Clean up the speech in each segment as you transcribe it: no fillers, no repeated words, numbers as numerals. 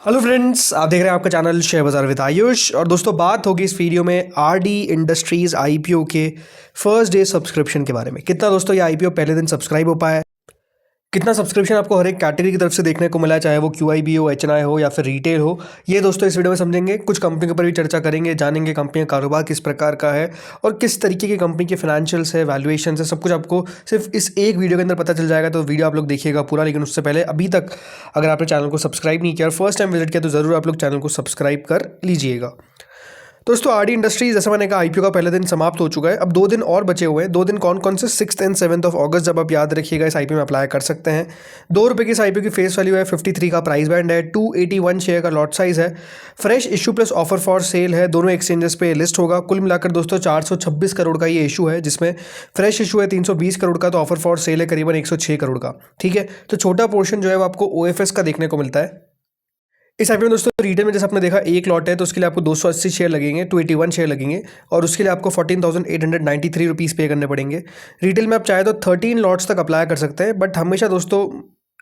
Hello friends, आप देख रहे हैं आपका चैनल शेयर बाजार विद आयुष। और दोस्तों, बात होगी इस वीडियो में आरडी इंडस्ट्रीज आईपीओ के फर्स्ट डे सब्सक्रिप्शन के बारे में। कितना दोस्तों ये आईपीओ पहले दिन सब्सक्राइब हो पाया है, कितना सब्सक्रिप्शन आपको हर एक कैटेगरी की तरफ से देखने को मिला है, चाहे वो क्यूआईबी हो, एचएनआई हो या फिर रिटेल हो। ये दोस्तों इस वीडियो में समझेंगे। कुछ कंपनी के ऊपर भी चर्चा करेंगे, जानेंगे कंपनी का कारोबार किस प्रकार का है और किस तरीके की कंपनी के फाइनेंशियल्स है, वैल्यूएशन है, सब कुछ आपको सिर्फ इस एक वीडियो के अंदर पता चल जाएगा। तो वीडियो आप लोग देखिएगा पूरा। लेकिन उससे पहले अभी तक अगर आपने चैनल को सब्सक्राइब नहीं किया और फर्स्ट टाइम विजिट किया तो ज़रूर आप लोग चैनल को सब्सक्राइब कर लीजिएगा। दोस्तों, आरडी इंडस्ट्रीज, जैसे मैंने कहा, आईपीओ का पहला दिन समाप्त हो चुका है। अब 2 दिन और बचे हुए हैं। 2 दिन कौन कौन से? 6 एंड 7 ऑफ अगस्त, जब आप याद रखिएगा, इस आईपीओ में अप्लाई कर सकते हैं। ₹2 की इस आईपीओ की फेस वैल्यू है, 53 का प्राइस बैंड है, 281 शेयर का लॉट साइज है, fresh issue plus offer for sale है, दोनों एक्सचेंजेस पे लिस्ट होगा। कुल मिलाकर दोस्तों 426 करोड़ का ये इशू है, जिसमें फ्रेश इशू है 320 करोड़ का, तो ऑफर फॉर सेल है करीबन 106 करोड़ का। ठीक है, तो छोटा पोर्शन जो है वो आपको ओएफएस का देखने को मिलता है। इस आईपीओ में दोस्तों रिटेल में जैसे आपने देखा एक लॉट है, तो उसके लिए आपको 280 शेयर लगेंगे, 281 शेयर लगेंगे, और उसके लिए आपको 14,893 रुपीज़ पे करने पड़ेंगे। रिटेल में आप चाहे तो 13 लॉट्स तक अप्लाई कर सकते हैं, बट हमेशा दोस्तों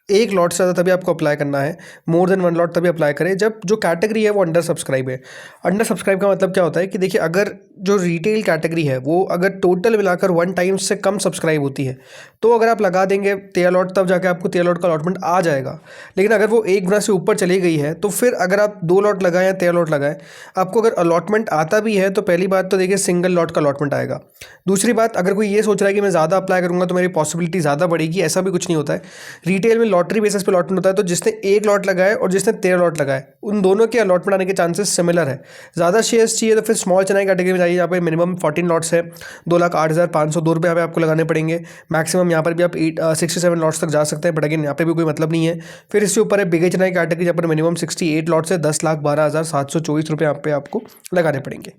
एक लॉट से ज़्यादा तभी आपको अप्लाई करना है। मोर देन 1 लॉट तभी अप्लाई करें जब जो कैटेगरी है वो अंडर सब्सक्राइब है। अंडर सब्सक्राइब का मतलब क्या होता है कि देखिए, अगर जो रिटेल कैटेगरी है वो अगर टोटल मिलाकर 1 टाइम्स से कम सब्सक्राइब होती है, तो अगर आप लगा देंगे 13 लॉट, तब जाके आपको 13 लॉट का अलॉटमेंट आ जाएगा। लेकिन अगर वो 1 गुना से ऊपर चली गई है, तो फिर अगर आप 2 लॉट लगाएं या 13 लॉट लगाएं, आपको अगर अलॉटमेंट आता भी है तो पहली बात तो देखिए सिंगल लॉट का अलॉटमेंट आएगा। दूसरी बात, अगर कोई ये सोच रहा है कि मैं ज़्यादा अप्लाई करूंगा तो मेरी पॉसिबिलिटी ज़्यादा बढ़ेगी, ऐसा भी कुछ नहीं होता है। रिटेल में लॉटरी बेसिस पे अलॉटमेंट होता है, तो जिसने 1 लॉट लगाए और जिसने 13 लॉट लगाए, उन दोनों के अलॉटमेंट आने के चांसेस सिमिलर है। ज़्यादा शेयर्स चाहिए तो फिर स्मॉल चेन्नई कैटेगरी में जाइए, यहाँ पे मिनिमम 14 लॉट्स है, 2,08,502 रुपये यहाँ पे आपको लगाने पड़ेंगे। मैक्सिमम यहाँ पर भी आप 67 लॉट्स तक जा सकते हैं, बट अगेन यहाँ पे भी कोई मतलब नहीं है। फिर इसके ऊपर है बिग चेन्नई कैटेगरी, जहाँ पर मिनिमम 68 लॉट्स है, 10,12,724 रुपये यहाँ पे आपको लगाने पड़ेंगे।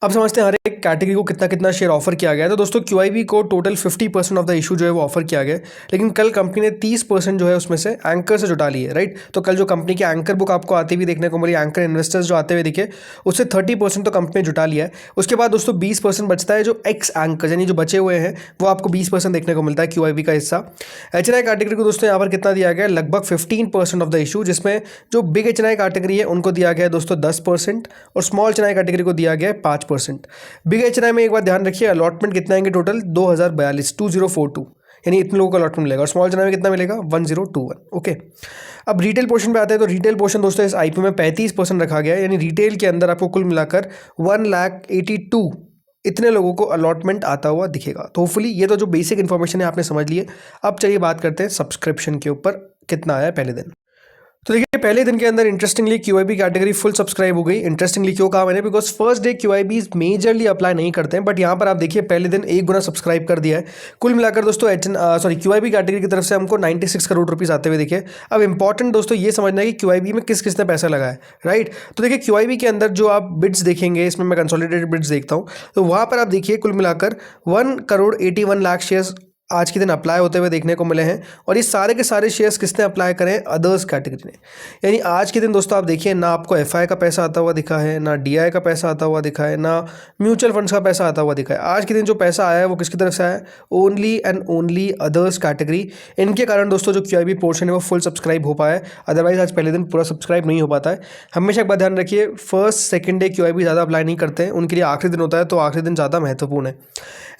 अब समझते हैं हर एक कैटेगरी को कितना कितना शेयर ऑफर किया गया है। तो दोस्तों क्यूआईबी को टोटल 50% ऑफ द इशू जो है वो ऑफर किया गया है, लेकिन कल कंपनी ने 30% जो है उसमें से एंकर से जुटा ली है, राइट। तो कल जो कंपनी की एंकर बुक आपको आती हुई देखने को मिली, एंकर इन्वेस्टर्स जो आते हुए दिखे, उससे 30% तो कंपनी ने जुटा लिया है। उसके बाद दोस्तों 20% बचता है, जो एक्स एंकर यानी जो बचे हुए हैं वो आपको 20% देखने को मिलता है क्यूआईबी का हिस्सा। एचएनआई कैटेगरी को दोस्तों यहाँ पर कितना दिया गया है? लगभग 15% ऑफ द इशू, जिसमें जो बिग एचएनआई कैटेगरी है उनको दिया गया है दोस्तों 10%, और स्मॉल एचएनआई कैटेगरी को दिया गया है 5%। बिग एचएनआई में एक बार ध्यान रखिए, अलॉटमेंट कितना आएंगे टोटल? 2042, यानी इतने लोगों का अलॉटमेंट मिलेगा। और स्मॉल एचएनआई में कितना मिलेगा? 1021। ओके, अब रिटेल पोर्शन पे आते हैं। तो रिटेल पोर्शन दोस्तों इस आईपीओ में 35% रखा गया है, यानी रिटेल के अंदर आपको कुल मिलाकर 1,82,000 इतने लोगों को अलॉटमेंट आता हुआ दिखेगा। तो होपफुली ये तो जो बेसिक इन्फॉर्मेशन है आपने समझ लिए। अब चलिए बात करते हैं सब्सक्रिप्शन के ऊपर कितना आया पहले दिन। तो देखिए, पहले दिन के अंदर interestingly QIB category full subscribe हो गई। इंटरेस्टिंगली क्यों कहा मैंने? Because first day QIB majorly apply नहीं करते हैं, बट यहाँ पर आप देखिए पहले दिन 1 गुना सब्सक्राइब कर दिया है। कुल मिलाकर दोस्तों क्यूआईबी कैटेगरी की तरफ से हमको 96 करोड़ रुपीस आते हुए दिखे। अब इंपॉर्टेंट दोस्तों ये समझना है कि क्यूआईबी में किस किसने पैसा लगाया, राइट। तो देखिए क्यूआईबी के अंदर जो आप बिड्स देखेंगे, इसमें मैं कंसोलिडेटेड बिड्स देखता हूँ, तो वहाँ पर आप देखिए कुल मिलाकर 1,81,00,000 शेयर्स आज के दिन अप्लाई होते हुए देखने को मिले हैं। और ये सारे के सारे शेयर्स किसने अप्लाई करें? अदर्स कैटेगरी ने। यानी आज के दिन दोस्तों आप देखिए, ना आपको एफआई का पैसा आता हुआ दिखा है, ना डीआई का पैसा आता हुआ दिखा है, ना म्यूचुअल फंड्स का पैसा आता हुआ दिखा है। आज के दिन जो पैसा आया है वो किसकी तरफ से आया है? Only and only others category. इनके कारण दोस्तों जो क्यूआईबी पोर्शन है वो फुल सब्सक्राइब हो पाया है, अदरवाइज आज पहले दिन पूरा सब्सक्राइब नहीं हो पाता है। हमेशा एक बात ध्यान रखिए, फर्स्ट सेकंड डे क्यूआईबी ज़्यादा अप्लाई नहीं करते हैं, उनके लिए आखिरी दिन होता है, तो आखिरी दिन ज़्यादा महत्वपूर्ण है।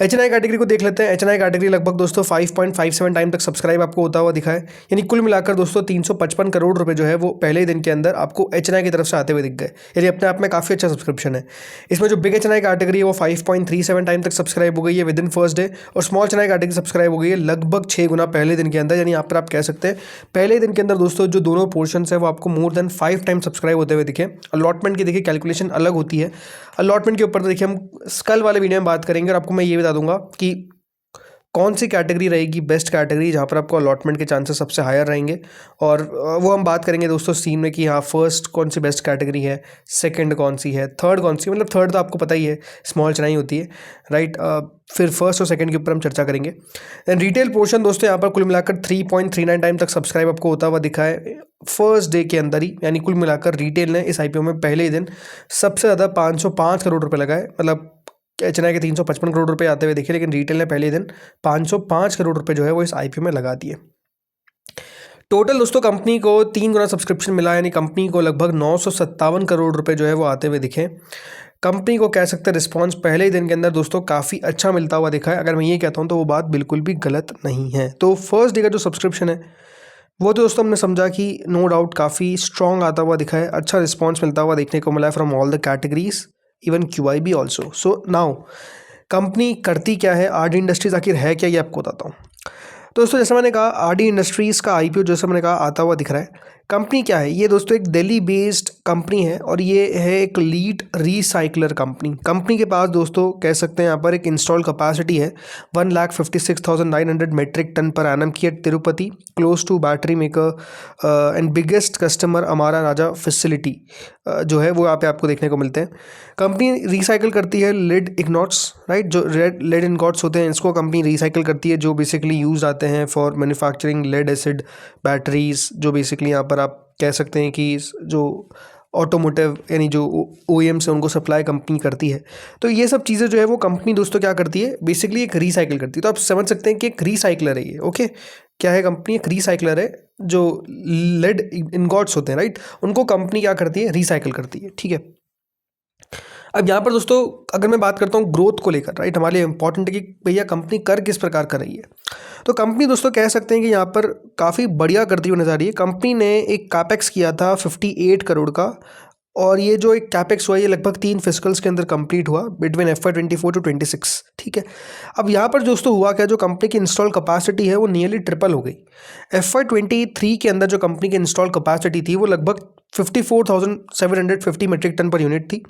एचएनआई कैटेगरी को देख लेते हैं। एचएनआई कैटेगरी लगभग दोस्तों 5.57 टाइम तक सब्सक्राइब आपको होता हुआ दिखा है, यानी कुल मिलाकर दोस्तों 355 करोड़ रुपए जो है वो पहले ही दिन के अंदर आपको एचएनआई की तरफ से आते हुए दिख गए, यानी अपने आप में काफ़ी अच्छा सब्सक्रिप्शन है। इसमें जो बिग एचएनआई कैटेगरी है वो 5.37 टाइम तक सब्सक्राइब हो गई है विद इन फर्स्ट डे, और स्मॉल एचएनआई कैटेगरी सब्सक्राइब हो गई है लगभग 6 गुना पहले दिन के अंदर। यानी यहाँ पर आप कह सकते हैं पहले दिन के अंदर दोस्तों जो दोनों पोर्शन है वो आपको मोर देन 5 टाइम सब्सक्राइब होते हुए दिखे। अलॉटमेंट की देखिए कैलकुलेशन अलग होती है। अलॉटमेंट के ऊपर तो देखिए हम कल वाले वीडियो में बात करेंगे, और आपको मैं ये बता दूंगा कि कौन सी कैटेगरी रहेगी बेस्ट कैटेगरी, जहाँ पर आपको अलॉटमेंट के चांसेस सबसे हायर रहेंगे। और वो हम बात करेंगे दोस्तों सीन में कि हाँ फर्स्ट कौन सी बेस्ट कैटेगरी है, सेकंड कौन सी है, थर्ड कौन सी, मतलब थर्ड तो आपको पता ही है स्मॉल चेन्नई होती है, राइट। फिर फर्स्ट और सेकंड के ऊपर हम चर्चा करेंगे। एंड रिटेल पोर्शन दोस्तों यहाँ पर कुल मिलाकर 3.39 टाइम तक सब्सक्राइब आपको होता हुआ दिखा है फर्स्ट डे के अंदर ही। यानी कुल मिलाकर रिटेल ने इस आईपीओ में पहले ही दिन सबसे ज़्यादा 505 करोड़ रुपये लगाए। मतलब एचएनआई के 355 करोड़ रुपए आते हुए दिखे, लेकिन रिटेल ने पहले दिन 505 करोड़ रुपए जो है वो इस आईपीओ में लगा दिए। टोटल दोस्तों कंपनी को 3 गुना सब्सक्रिप्शन मिला, यानी कंपनी को लगभग 957 करोड़ रुपए जो है वो आते हुए दिखे। कंपनी को कह सकते हैं रिस्पांस पहले ही दिन के अंदर दोस्तों काफ़ी अच्छा मिलता हुआ दिखा है। अगर मैं ये कहता हूँ तो वो बात बिल्कुल भी गलत नहीं है। तो फर्स्ट डे का जो सब्सक्रिप्शन है वो तो दोस्तों हमने समझा कि नो डाउट काफ़ी स्ट्रॉन्ग आता हुआ दिखा है, अच्छा रिस्पॉन्स मिलता हुआ देखने को मिला है from all the categories, even QIB also. So now company करती क्या है, RD इंडस्ट्रीज आखिर है क्या, ये आपको बताता हूँ। तो दोस्तों जैसे मैंने कहा RD इंडस्ट्रीज़ का IPO जैसे मैंने कहा आता हुआ दिख रहा है। कंपनी क्या है, ये दोस्तों एक दिल्ली बेस्ड कंपनी है और ये है एक लीड रिसाइकलर कंपनी। कंपनी के पास दोस्तों कह सकते हैं यहाँ पर एक इंस्टॉल कैपेसिटी है 1,56,900 मेट्रिक टन पर एनम की at Tirupati, close to battery maker and biggest customer Amara Raja facility जो है वो यहाँ पे आपको देखने को मिलते हैं। कंपनी रिसाइकिल करती है लेड इग्नॉट्स, राइट, जो लेड इनगॉट्स होते हैं इसको कंपनी रिसाइकिल करती है, जो बेसिकली यूज आते हैं for manufacturing lead acid batteries, जो बेसिकली यहाँ पर आप कह सकते हैं कि जो ऑटोमोटिव यानी जो OEM से उनको सप्लाई कंपनी करती है। तो ये सब चीज़ें जो है वो कंपनी दोस्तों क्या करती है, बेसिकली एक रिसाइकिल करती है। तो आप समझ सकते हैं कि एक रिसाइकलर है ये। ओके, क्या है कंपनी, एक रिसाइकलर है। जो लेड इनगॉट्स होते हैं, राइट, उनको कंपनी क्या करती है, रिसाइकिल करती है। ठीक है, अब यहाँ पर दोस्तों अगर मैं बात करता हूँ ग्रोथ को लेकर, राइट, हमारे लिए इंपॉर्टेंट है कि भैया कंपनी कर किस प्रकार कर रही है। तो कंपनी दोस्तों कह सकते हैं कि यहाँ पर काफ़ी बढ़िया करती हुई नजर आ रही है। कंपनी ने एक कैपेक्स किया था 58 करोड़ का, और ये जो एक कैपेक्स हुआ ये लगभग 3 फिस्कल्स के अंदर कंप्लीट हुआ बिटवीन FY24 टू 26। ठीक है, अब यहाँ पर दोस्तों हुआ क्या, जो कंपनी की इंस्टॉल कैपेसिटी है वो नियरली ट्रिपल हो गई। FY23 के अंदर जो कंपनी की इंस्टॉल कैपेसिटी थी वो लगभग 54,750 मेट्रिक टन पर यूनिट थी।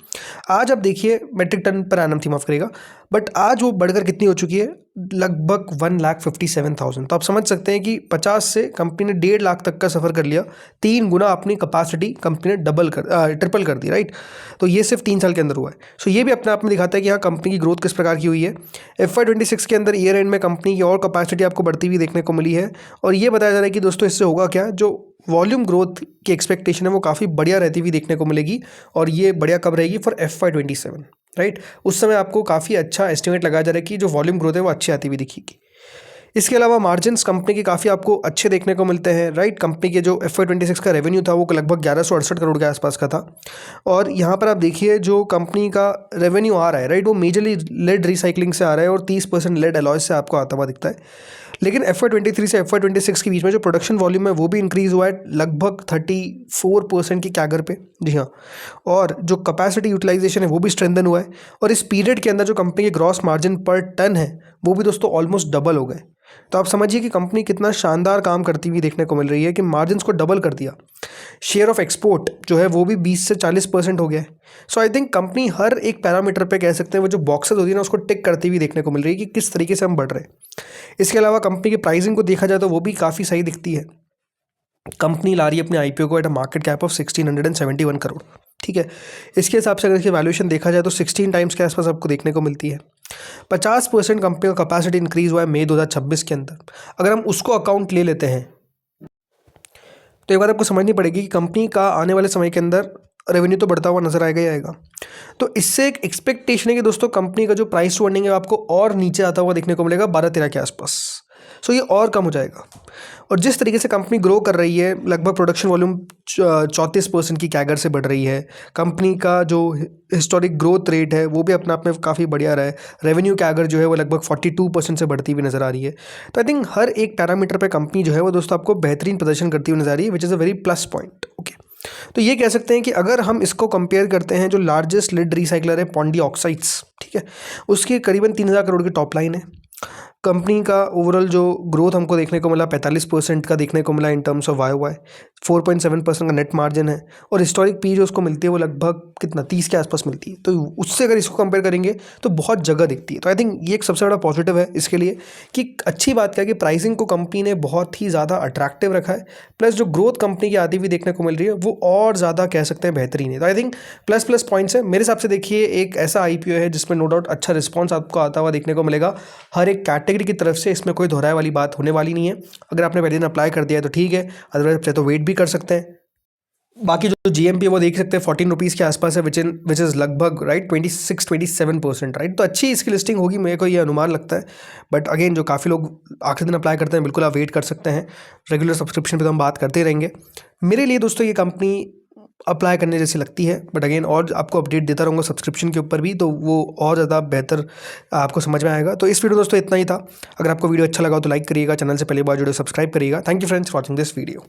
आज आप देखिए मेट्रिक टन पर एनम थी, माफ़ करेगा, बट आज वो बढ़कर कितनी हो चुकी है, लगभग 1,57,000। तो आप समझ सकते हैं कि 50 से कंपनी ने 1.5 लाख तक का सफ़र कर लिया। 3 गुना अपनी कैपेसिटी कंपनी ने ट्रिपल कर दी, राइट। तो ये सिर्फ 3 साल के अंदर हुआ है। सो ये भी अपने आप में दिखाता है कि हाँ कंपनी की ग्रोथ किस प्रकार की हुई है। FY26 के अंदर ईयर एंड में कंपनी की और कैपेसिटी आपको बढ़ती हुई देखने को मिली है, और ये बताया जा रहा है कि दोस्तों इससे होगा क्या, जो वॉल्यूम ग्रोथ की एक्सपेक्टेशन है वो काफ़ी बढ़िया रहती हुई देखने को मिलेगी, और ये बढ़िया कब रहेगी, फॉर FY27, राइट। उस समय आपको काफ़ी अच्छा एस्टिमेट लगाया जा रहा है कि जो वॉल्यूम ग्रोथ है वो अच्छी आती हुई दिखेगी। इसके अलावा मार्जिन्स कंपनी के काफ़ी आपको अच्छे देखने को मिलते हैं, राइट। कंपनी के जो FY26 का रेवेन्यू था वो लगभग 1168 करोड़ के आसपास का था, और यहाँ पर आप देखिए जो कंपनी का रेवेन्यू आ रहा है, राइट, वो मेजरली लेड रिसाइकलिंग से आ रहा है और 30% लेड अलॉय से आपको आता हुआ दिखता है। लेकिन FY23 से FY26 के बीच में जो प्रोडक्शन वॉल्यूम है वो भी इंक्रीज़ हुआ है लगभग 34% की कैगर पे, जी हाँ, और जो कैपेसिटी यूटिलाइजेशन है वो भी स्ट्रेंथन हुआ है, और इस पीरियड के अंदर जो कंपनी के ग्रॉस मार्जिन पर टन है वो भी दोस्तों ऑलमोस्ट डबल हो गए। तो आप समझिए कि कंपनी कितना शानदार काम करती हुई देखने को मिल रही है कि मार्जिन्स को डबल कर दिया। शेयर ऑफ एक्सपोर्ट जो है वो भी 20 से 40% हो गया है। सो आई थिंक कंपनी हर एक पैरामीटर पे कह सकते हैं वो जो बॉक्सेस होती है ना उसको टिक करती हुई देखने को मिल रही है कि किस तरीके से हम बढ़ रहे हैं। इसके अलावा कंपनी की प्राइसिंग को देखा जाए तो वो भी काफ़ी सही दिखती है। कंपनी ला रही है अपने IPO को at a market cap of 1671 crore. ठीक है, इसके हिसाब से अगर इसकी वैल्यूएशन देखा जाए तो 16 टाइम्स के आसपास आपको देखने को मिलती है। 50% कंपनी का कैपेसिटी इंक्रीज हुआ है मई 2026 के अंदर। अगर हम उसको अकाउंट ले लेते हैं तो एक बात आपको समझनी पड़ेगी कि कंपनी का आने वाले समय के अंदर रेवेन्यू तो बढ़ता हुआ नजर आएगा ही आएगा। तो इससे एक एक्सपेक्टेशन है कि दोस्तों कंपनी का जो प्राइस टू अर्निंग है आपको और नीचे आता हुआ देखने को मिलेगा 12-13 के आसपास। सो ये और कम हो जाएगा, और जिस तरीके से कंपनी ग्रो कर रही है लगभग प्रोडक्शन वॉल्यूम 34% की कैगर से बढ़ रही है। कंपनी का जो हिस्टोरिक ग्रोथ रेट है वो भी अपने आप में काफ़ी बढ़िया रहा है। रेवेन्यू कैगर जो है वो लगभग 42% से बढ़ती हुई नजर आ रही है। तो आई थिंक हर एक पैरामीटर पे कंपनी जो है वो दोस्तों आपको बेहतरीन प्रदर्शन करती हुई नजर आ रही है, which is a very plus point. Okay, तो ये कह सकते हैं कि अगर हम इसको कंपेयर करते हैं जो लार्जेस्ट लेड रिसाइकलर है पॉन्डी ऑक्साइड्स, ठीक है, उसकी करीबन 3000 करोड़ की टॉप लाइन है। कंपनी का ओवरऑल जो ग्रोथ हमको देखने को मिला 45% का देखने को मिला इन टर्म्स ऑफ YoY, 4.7% का नेट मार्जिन है, और हिस्टोरिक पी जो उसको मिलती है वो लगभग कितना 30 के आसपास मिलती है। तो उससे अगर इसको कंपेयर करेंगे तो बहुत जगह दिखती है। तो आई थिंक ये एक सबसे बड़ा पॉजिटिव है इसके लिए कि अच्छी बात क्या है कि प्राइसिंग को कंपनी ने बहुत ही ज़्यादा अट्रैक्टिव रखा है, प्लस जो ग्रोथ कंपनी की आती हुई देखने को मिल रही है वो और ज़्यादा कह सकते हैं बेहतरीन है। तो आई थिंक प्लस पॉइंट्स है मेरे हिसाब से। देखिए एक ऐसा IPO है जिसमें नो डाउट अच्छा रिस्पॉन्स आपको आता हुआ देखने को मिलेगा हर एक कैटेगरी की तरफ से, इसमें कोई दोहराए वाली बात होने वाली नहीं है। अगर आपने पहले दिन अप्लाई कर दिया है तो ठीक है, अदरवाइज तो वेट भी कर सकते हैं। बाकी जो जीएमपी वो देख सकते हैं 14 रुपीज़ के आसपास है, विच इज़ लगभग राइट 26-27% राइट। तो अच्छी इसकी लिस्टिंग होगी, मेरे को ये अनुमान लगता है। बट अगेन जो काफ़ी लोग आखिरी दिन अप्लाई करते हैं, बिल्कुल आप वेट कर सकते हैं। रेगुलर सब्सक्रिप्शन पे तो हम बात करते रहेंगे। मेरे लिए दोस्तों ये कंपनी अप्लाई करने जैसी लगती है, बट अगेन और आपको अपडेट देता रहूँगा सब्सक्रिप्शन के ऊपर भी, तो वो और ज़्यादा बेहतर आपको समझ में आएगा। तो इस वीडियो दोस्तों इतना ही था। अगर आपको वीडियो अच्छा लगा हो तो लाइक करिएगा, चैनल से पहली बार जुड़े सब्सक्राइब करिएगा। Thank you friends for watching this video.